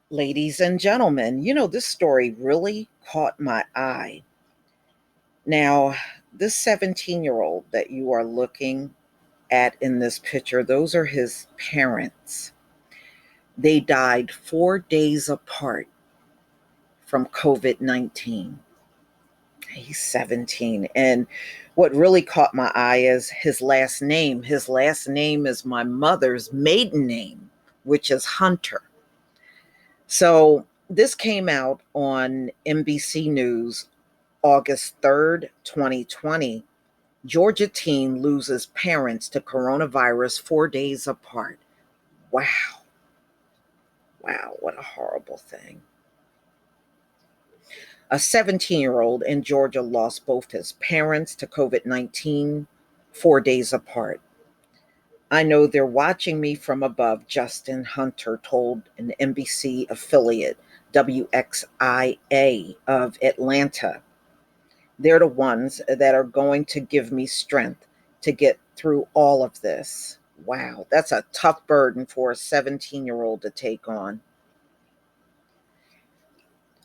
Ladies and gentlemen, this story really caught my eye. Now, this 17-year-old that you are looking at in this picture, those are his parents. They died 4 days apart from COVID 19. He's 17. And what really caught my eye is his last name. His last name is my mother's maiden name, which is Hunter. So this came out on NBC News August 3rd, 2020. Georgia teen loses parents to coronavirus 4 days apart. Wow. Wow. What a horrible thing. A 17-year-old in Georgia lost both his parents to COVID 19 4 days apart. I know they're watching me from above, Justin Hunter told an NBC affiliate, WXIA of Atlanta. They're the ones that are going to give me strength to get through all of this. Wow, that's a tough burden for a 17-year-old to take on.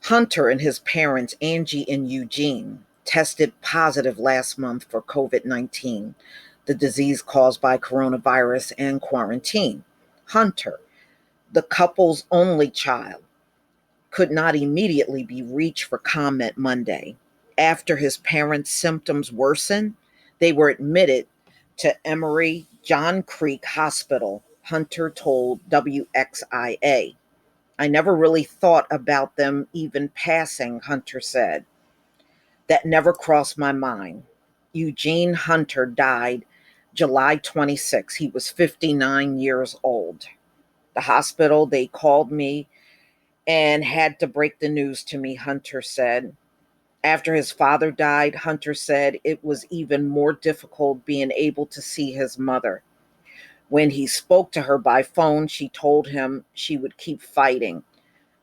Hunter and his parents, Angie and Eugene, tested positive last month for COVID 19, the disease caused by coronavirus and quarantine. Hunter, the couple's only child, could not immediately be reached for comment Monday. After his parents' symptoms worsened, they were admitted to Emory John Creek Hospital, Hunter told WXIA. I never really thought about them even passing, Hunter said. That never crossed my mind. Eugene Hunter died July 26. He was 59 years old. The hospital, they called me and had to break the news to me, Hunter said. After his father died, Hunter said it was even more difficult being able to see his mother. When he spoke to her by phone, she told him she would keep fighting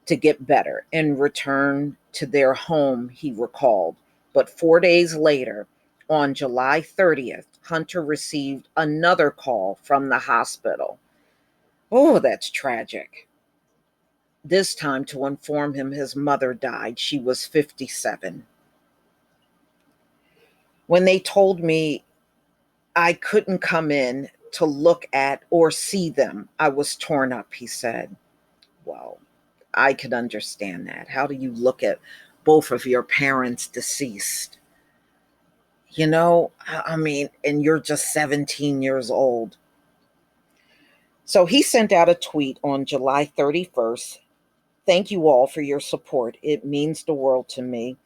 to get better and return to their home, he recalled. But 4 days later, on July 30th, Hunter received another call from the hospital. Oh, that's tragic. This time to inform him his mother died. She was 57. When they told me I couldn't come in to look at or see them, I was torn up, he said. Well, I could understand that. How do you look at both of your parents deceased? I mean, and you're just 17 years old. So he sent out a tweet on July 31st. Thank you all for your support. It means the world to me.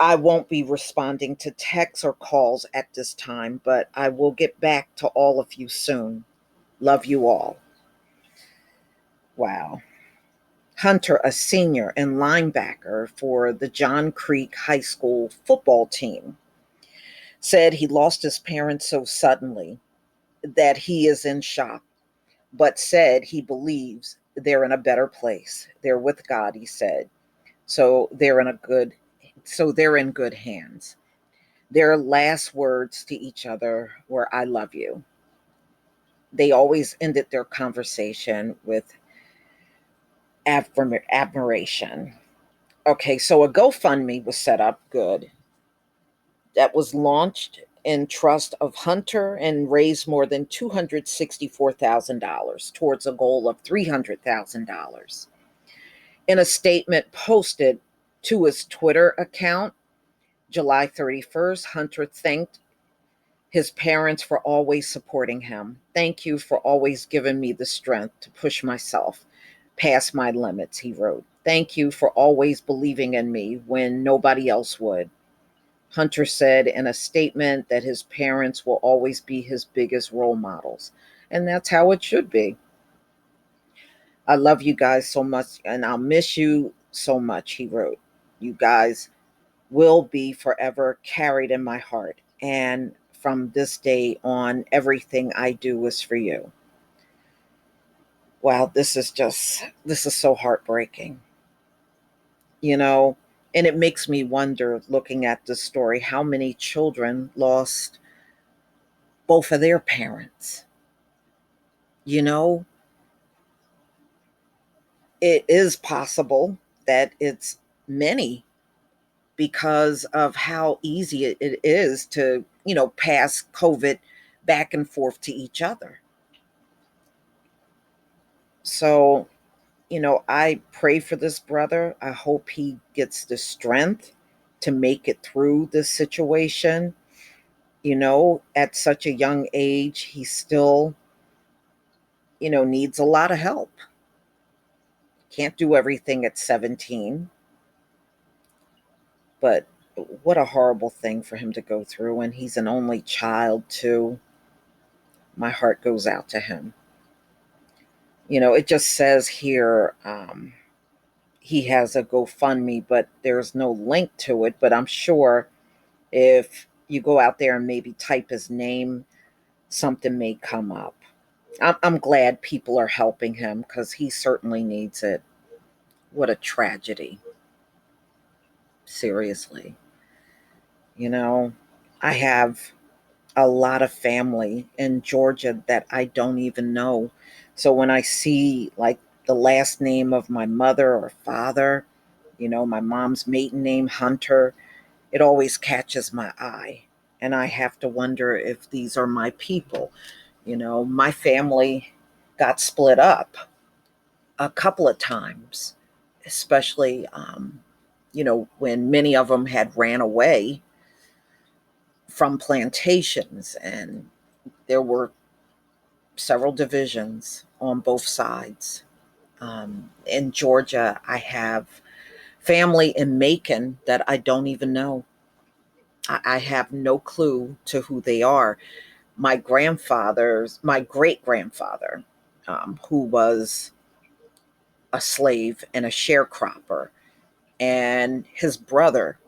I won't be responding to texts or calls at this time, but I will get back to all of you soon. Love you all. Wow. Hunter, a senior and linebacker for the John Creek High School football team, said he lost his parents so suddenly that he is in shock, but said he believes they're in a better place. They're with God, he said. So they're in good hands. Their last words to each other were, I love you. They always ended their conversation with admiration. Okay, so a GoFundMe was set up, good. That was launched in trust of Hunter and raised more than $264,000 towards a goal of $300,000. In a statement posted to his Twitter account, July 31st, Hunter thanked his parents for always supporting him. Thank you for always giving me the strength to push myself past my limits, he wrote. Thank you for always believing in me when nobody else would. Hunter said in a statement that his parents will always be his biggest role models. And that's how it should be. I love you guys so much and I'll miss you so much, he wrote. You guys will be forever carried in my heart. And from this day on, everything I do is for you. Wow, this is so heartbreaking. You know, and it makes me wonder, looking at this story, how many children lost both of their parents. You know, It is possible that it's many because of how easy it is to, pass COVID back and forth to each other. So, I pray for this brother. I hope he gets the strength to make it through this situation. At such a young age, he still, needs a lot of help. Can't do everything at 17, but what a horrible thing for him to go through. And he's an only child, too. My heart goes out to him. It just says here, he has a GoFundMe, but there's no link to it. But I'm sure if you go out there and maybe type his name, something may come up. I'm glad people are helping him because he certainly needs it. What a tragedy. Seriously. You know, I have a lot of family in Georgia that I don't even know. So when I see like the last name of my mother or father, my mom's maiden name, Hunter, it always catches my eye. And I have to wonder if these are my people. My family got split up a couple of times, especially, when many of them had ran away from plantations, and there were several divisions on both sides. In Georgia, I have family in Macon that I don't even know. I have no clue to who they are. My great grandfather, who was a slave and a sharecropper, and his brother,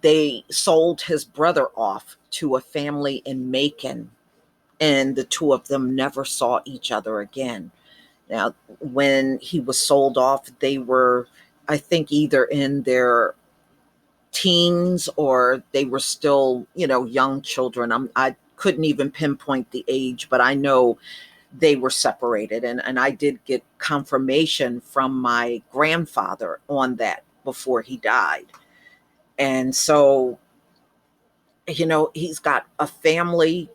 they sold his brother off to a family in Macon, and the two of them never saw each other again. Now, when he was sold off, they were, I think, either in their teens or they were still, young children. I couldn't even pinpoint the age, but I know they were separated. And I did get confirmation from my grandfather on that before he died. And so, he's got a family,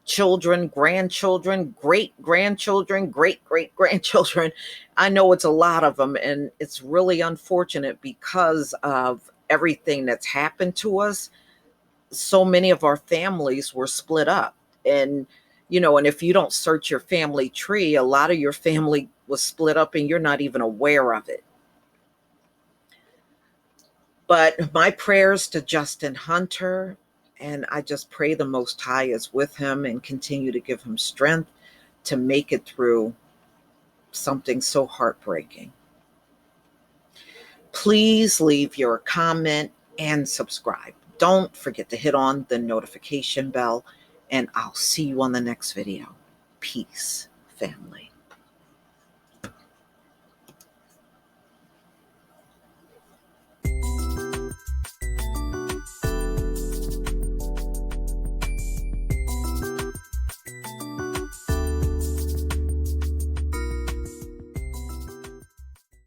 children, grandchildren, great grandchildren, great great grandchildren. I know it's a lot of them, and it's really unfortunate because of everything that's happened to us. So many of our families were split up. And, and if you don't search your family tree, a lot of your family was split up and you're not even aware of it. But my prayers to Justin Hunter, and I just pray the Most High is with him and continue to give him strength to make it through something so heartbreaking. Please leave your comment and subscribe. Don't forget to hit on the notification bell, and I'll see you on the next video. Peace, family.